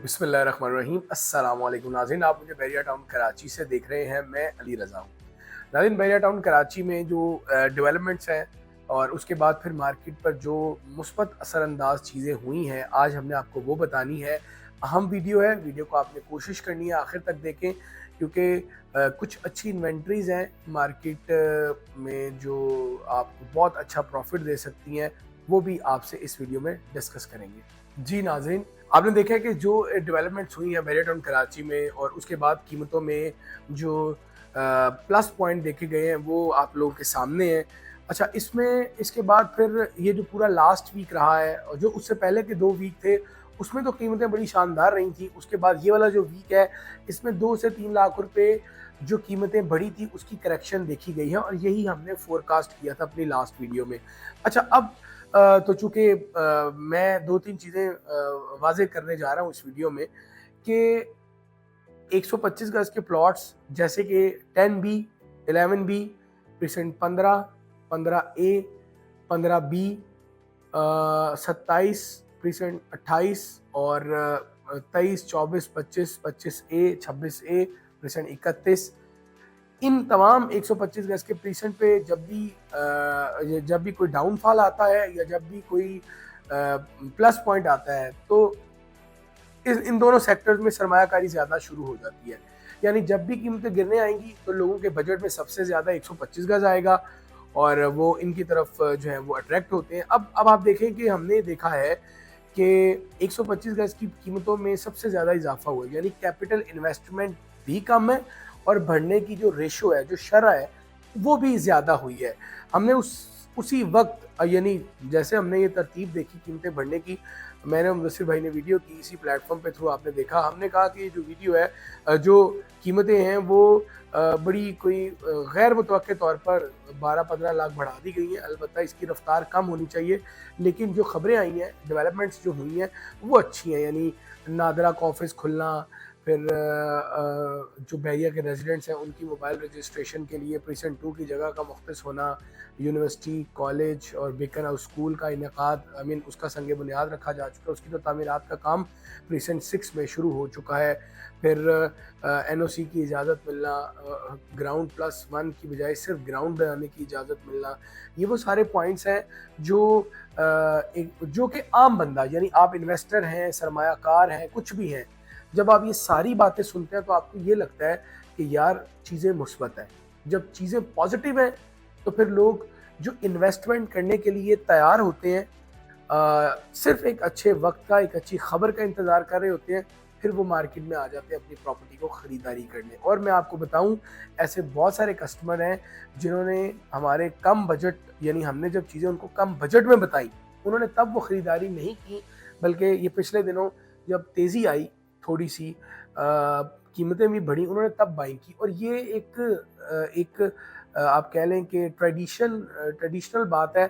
बिस्मिल्लाहिर्रहमानिर्रहीम। अस्सलाम वालेकुम नाज़रीन, आप मुझे बहरिया टाउन कराची से देख रहे हैं। मैं अली रज़ा हूँ। नाज़रीन, बहरिया टाउन कराची में जो डेवलपमेंट्स हैं और उसके बाद फिर मार्केट पर जो मुस्बत असरअंदाज चीज़ें हुई हैं, आज हमने आपको वो बतानी है। अहम वीडियो है, वीडियो को आपने कोशिश करनी है आखिर तक देखें, क्योंकि कुछ अच्छी इन्वेंट्रीज़ हैं मार्केट में जो आपको बहुत अच्छा प्रॉफिट दे सकती हैं, वो भी आपसे इस वीडियो में डिस्कस करेंगे। जी नाज़रीन, आपने देखा है कि जो डेवलपमेंट्स हुई हैं बहरिया टाउन कराची में और उसके बाद कीमतों में जो प्लस पॉइंट देखे गए हैं वो आप लोगों के सामने हैं। अच्छा, इसमें इसके बाद फिर ये जो पूरा लास्ट वीक रहा है और जो उससे पहले के 2 वीक थे, उसमें तो कीमतें बड़ी शानदार रही थी। उसके बाद ये वाला जो वीक है, इसमें 2 से 3 लाख रुपए जो कीमतें बढ़ी थी उसकी करेक्शन देखी गई है और यही हमने फोरकास्ट किया था अपनी लास्ट वीडियो में। अच्छा, अब तो चूँकि मैं 2-3 चीज़ें वाज़ेह करने जा रहा हूँ इस वीडियो में कि 125 गज़ के प्लॉट्स जैसे कि 10B, 11B, precinct 15, 15A, 15B, 27, precinct 28 और 23, 24, 25, 25A, 26A, प्रीसेंट 31, इन तमाम 125 गज के प्रीसेंट पे जब भी कोई डाउनफॉल आता है या जब भी कोई प्लस पॉइंट आता है, तो इन दोनों सेक्टर्स में सरमायाकारी ज़्यादा शुरू हो जाती है। यानी जब भी कीमतें गिरने आएंगी तो लोगों के बजट में सबसे ज़्यादा 125 गज आएगा और वो इनकी तरफ जो है वो अट्रैक्ट होते हैं। अब आप देखें कि हमने देखा है कि 125 गज की कीमतों में सबसे ज़्यादा इजाफा हुआ है, यानी कैपिटल इन्वेस्टमेंट भी कम है और बढ़ने की जो रेशो है, जो शरह है, वो भी ज़्यादा हुई है। हमने उसी वक्त यानी जैसे हमने ये तरतीब देखी कीमतें बढ़ने की, मैंने मुदस्सिर भाई ने वीडियो की, इसी प्लेटफॉर्म पे थ्रू आपने देखा, हमने कहा कि जो वीडियो है जो कीमतें हैं वो बड़ी कोई गैर मुतवक्के तौर पर 12-15 लाख बढ़ा दी गई हैं। अलबत्ता इसकी रफ्तार कम होनी चाहिए, लेकिन जो खबरें आई हैं, डेवलपमेंट्स जो हुई हैं, वो अच्छी हैं। यानी नादरा का ऑफिस खुलना, फिर जो बहरिया के रेजिडेंट्स हैं उनकी मोबाइल रजिस्ट्रेशन के लिए प्रीसेंट 2 की जगह का मुख्तस होना, यूनिवर्सिटी, कॉलेज और बेकन हाउस स्कूल का इनेकाद उसका संग बुनियाद रखा जा चुका है। उसकी तो तामीरात का काम प्रीसेंट 6 में शुरू हो चुका है। फिर NOC की इजाज़त मिलना, ग्राउंड प्लस 1 की बजाय सिर्फ ग्राउंड बनाने की इजाज़त मिलना, ये वो सारे पॉइंट्स हैं जो कि आम बंदा, यानी आप इन्वेस्टर हैं, सरमायाकार हैं, कुछ भी हैं, जब आप ये सारी बातें सुनते हैं तो आपको ये लगता है कि यार चीज़ें मुस्बत हैं। जब चीज़ें पॉजिटिव हैं तो फिर लोग जो इन्वेस्टमेंट करने के लिए तैयार होते हैं, सिर्फ एक अच्छे वक्त का, एक अच्छी खबर का इंतज़ार कर रहे होते हैं, फिर वो मार्केट में आ जाते हैं अपनी प्रॉपर्टी को ख़रीदारी करने। और मैं आपको बताऊं, ऐसे बहुत सारे कस्टमर हैं जिन्होंने हमारे कम बजट, यानी हमने जब चीज़ें उनको कम बजट में बताई, उन्होंने तब वो ख़रीदारी नहीं की, बल्कि ये पिछले दिनों जब तेज़ी आई थोड़ी सी, कीमतें भी बढ़ी, उन्होंने तब बाइंग की। और ये एक आप कह लें कि ट्रेडिशनल बात है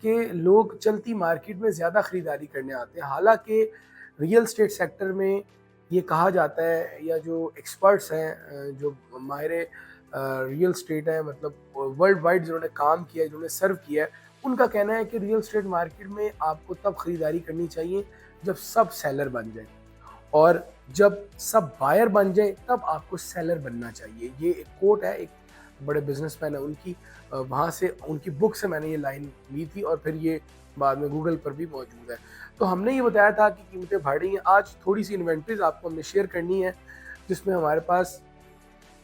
कि लोग चलती मार्केट में ज़्यादा ख़रीदारी करने आते हैं। हालांकि रियल स्टेट सेक्टर में ये कहा जाता है, या जो एक्सपर्ट्स हैं, जो माहिर रियल स्टेट हैं, मतलब वर्ल्ड वाइड जिन्होंने काम किया है, जिन्होंने सर्व किया है, उनका कहना है कि रियल स्टेट मार्केट में आपको तब ख़रीदारी करनी चाहिए जब सब सेलर बन जाए, और जब सब बायर बन जाए तब आपको सेलर बनना चाहिए। ये एक कोट है, एक बड़े बिजनेसमैन है उनकी, वहाँ से उनकी बुक से मैंने ये लाइन ली थी और फिर ये बाद में गूगल पर भी मौजूद है। तो हमने ये बताया था कि कीमतें बढ़ रही हैं। आज थोड़ी सी इन्वेंट्रीज आपको हमने शेयर करनी है, जिसमें हमारे पास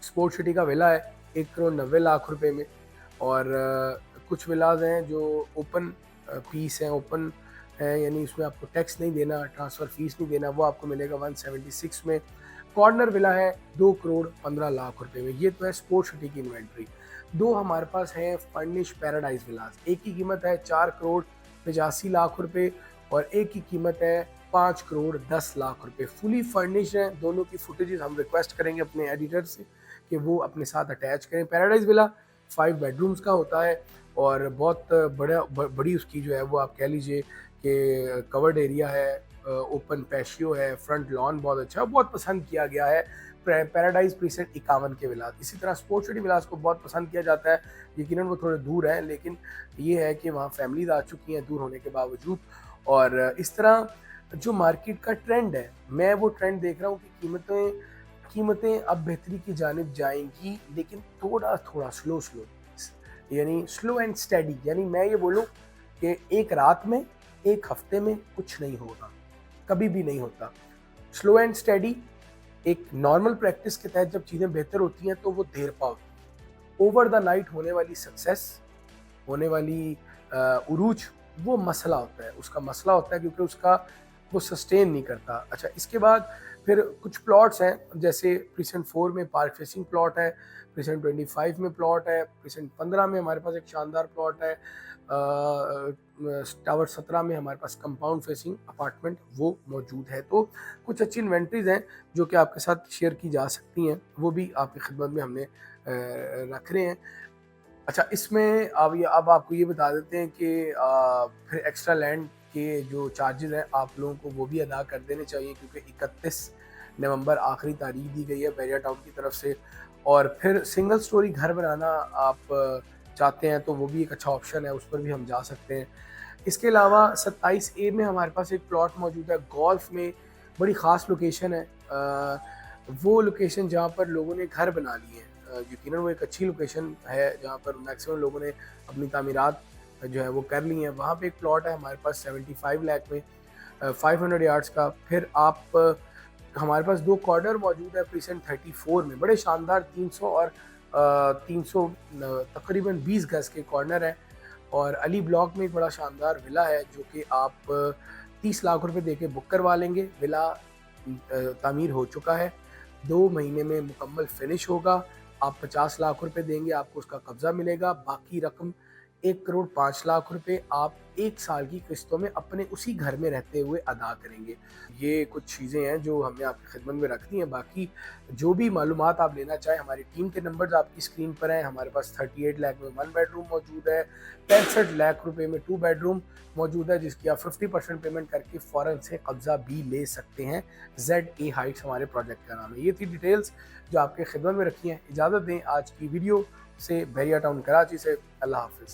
स्पोर्ट सिटी का विला है 1,90,00,000 रुपए में, और कुछ विलाज हैं जो ओपन पीस हैं, ओपन है, यानी उसमें आपको टैक्स नहीं देना, ट्रांसफ़र फीस नहीं देना, वो आपको मिलेगा 176 में। कॉर्नर विला है 2,15,00,000 रुपए में। ये तो है स्पोर्ट सिटी की इन्वेंट्री। दो हमारे पास हैं फर्निश पैराडाइज विलास, एक की कीमत है 4,85,00,000 रुपए और एक की कीमत है 5,10,00,000 रुपए। फुली फर्निश हैं, दोनों की फुटेजेस हम रिक्वेस्ट करेंगे अपने एडिटर से कि वो अपने साथ अटैच करें। पैराडाइज विला 5 बेडरूम्स का होता है और बहुत बड़ी उसकी जो है वो आप कह लीजिए कि कवर्ड एरिया है, ओपन पैशियो है, फ्रंट लॉन बहुत अच्छा, बहुत पसंद किया गया है। पैराडाइज प्रीसेंट 51 के विलास। इसी तरह स्पोर्ट सिटी विलास को बहुत पसंद किया जाता है, यकीनन वो थोड़े दूर हैं, लेकिन ये है कि वहाँ फैमिलीज आ चुकी हैं दूर होने के बावजूद। और इस तरह जो मार्केट का ट्रेंड है, मैं वो ट्रेंड देख रहा हूँ कि कीमतें अब बेहतरी की जानिब जाएंगी, लेकिन थोड़ा थोड़ा स्लो स्लो, यानी स्लो एंड स्टेडी। यानी मैं ये बोलूँ कि एक रात में, एक हफ्ते में कुछ नहीं होगा, कभी भी नहीं होता। स्लो एंड स्टेडी, एक नॉर्मल प्रैक्टिस के तहत जब चीज़ें बेहतर होती हैं तो वो देर पा होती है। ओवर द नाइट होने वाली सक्सेस, होने वाली उरूज, वो मसला होता है, उसका मसला होता है क्योंकि उसका वो सस्टेन नहीं करता। अच्छा, इसके बाद फिर कुछ प्लॉट्स हैं, जैसे प्रीसेंट 4 में पार्क फेसिंग प्लॉट है, प्रीसेंट 25 में प्लॉट है, प्रीसेंट 15 में हमारे पास एक शानदार प्लॉट है, टावर 17 में हमारे पास कंपाउंड फेसिंग अपार्टमेंट वो मौजूद है। तो कुछ अच्छी इन्वेंट्रीज हैं जो कि आपके साथ शेयर की जा सकती हैं, वो भी आपकी खिदमत में हमने रख रहे हैं। अच्छा, इसमें अब आपको ये बता देते हैं कि फिर एक्स्ट्रा लैंड के जो चार्जेस हैं आप लोगों को वो भी अदा कर देने चाहिए, क्योंकि 31 नवंबर आखिरी तारीख दी गई है बैरिया टाउन की तरफ से। और फिर सिंगल स्टोरी घर बनाना आप चाहते हैं तो वो भी एक अच्छा ऑप्शन है, उस पर भी हम जा सकते हैं। इसके अलावा 27A में हमारे पास एक प्लॉट मौजूद है गोल्फ में, बड़ी ख़ास लोकेशन है। वो लोकेशन जहाँ पर लोगों ने घर बना लिए हैं, यकीनन वो एक अच्छी लोकेशन है जहाँ पर मैक्सिमम लोगों ने अपनी तामीरात जो है वो कर ली हैं। वहाँ पे एक प्लॉट है हमारे पास 75 लाख में, 500 यार्ड्स का। फिर आप हमारे पास 2 कॉर्नर मौजूद है प्रीसेंट 34 में, बड़े शानदार 300 और 300 तकरीबन 20 गज के कॉर्नर है। और अली ब्लॉक में एक बड़ा शानदार विला है जो कि आप 30 लाख रुपए दे के बुक करवा लेंगे। विला तामीर हो चुका है, 2 महीने में मुकम्मल फिनिश होगा। आप 50 लाख रुपए देंगे, आपको उसका कब्जा मिलेगा। बाकी रकम 1,05,00,000 आप 1 साल की किस्तों में अपने उसी घर में रहते हुए अदा करेंगे। ये कुछ चीज़ें हैं जो हमने आपकी खिदमत में रख दी हैं। बाकी जो भी मालूमात आप लेना चाहें, हमारी टीम के नंबर्स आपकी स्क्रीन पर हैं। हमारे पास 38 लाख में 1 बेडरूम मौजूद है, 65 लाख रुपए में 2 बेडरूम मौजूद है, जिसकी आप 50% पेमेंट करके फ़ौरन से कब्जा भी ले सकते हैं। ZA हाइट्स हमारे प्रोजेक्ट का नाम है। ये थी डिटेल्स जो आपके खिदमत में रखी हैं। इजाज़त दें आज की वीडियो से, बैरिया टाउन कराची से। अल्लाह हाफिज़।